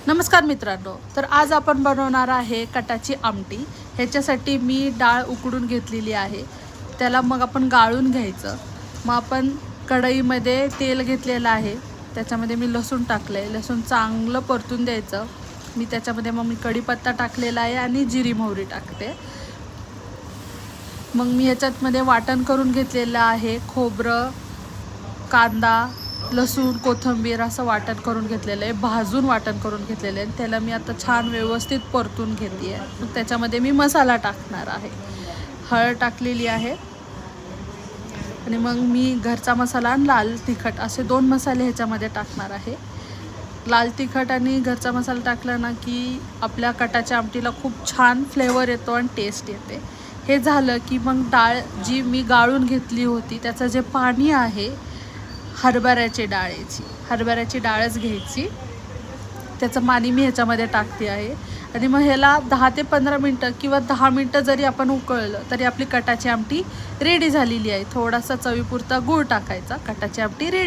नमस्कार मित्रांनो, तर आज आपण बनवणार आहे कटाची आमटी। ह्याच्यासाठी मी डाळ उकडून घेतलेली आहे, त्याला मग आपण गाळून घ्यायचं। मग आपण कढईमध्ये तेल घेतलेलं आहे, त्याच्यामध्ये मी लसूण टाकले, लसूण चांगलं परतून द्यायचं। मी त्याच्यामध्ये मग कढीपत्ता टाकलेला आहे आणि जिरी मोहरी टाकते। मग मी ह्याच्यामध्ये वाटण करून घेतलेलं आहे, खोबरं, कांदा, लसूण, कोथिंबीर असं वाटण करून घेतलेलं आहे, भाजून वाटण करून घेतलेलं आहे। त्याला मी आता छान व्यवस्थित परतून घेते आहे। मग त्याच्यामध्ये मी मसाला टाकणार आहे, हळद टाकलेली आहे आणि मग मी घरचा मसाला आणि लाल तिखट असे 2 मसाले ह्याच्यामध्ये टाकणार आहे। लाल तिखट आणि घरचा मसाला टाकला ना की आपल्या कटाच्या आमटीला खूप छान फ्लेवर येतो आणि टेस्ट येते। हे झालं की मग डाळ जी मी गाळून घेतली होती त्याचं जे पाणी आहे, हरभऱ्याची डाळच घ्यायची, त्याचं पाणी मी ह्याच्यामध्ये टाकते आहे। आणि मग ह्याला 10 ते 15 मिनटं किंवा 10 मिनटं जरी आपण उकळलं तरी आपली कटाची आमटी रेडी झालेली आहे। थोडासा चवीपुरता गूळ टाकायचा, कटाची आमटी रेडी।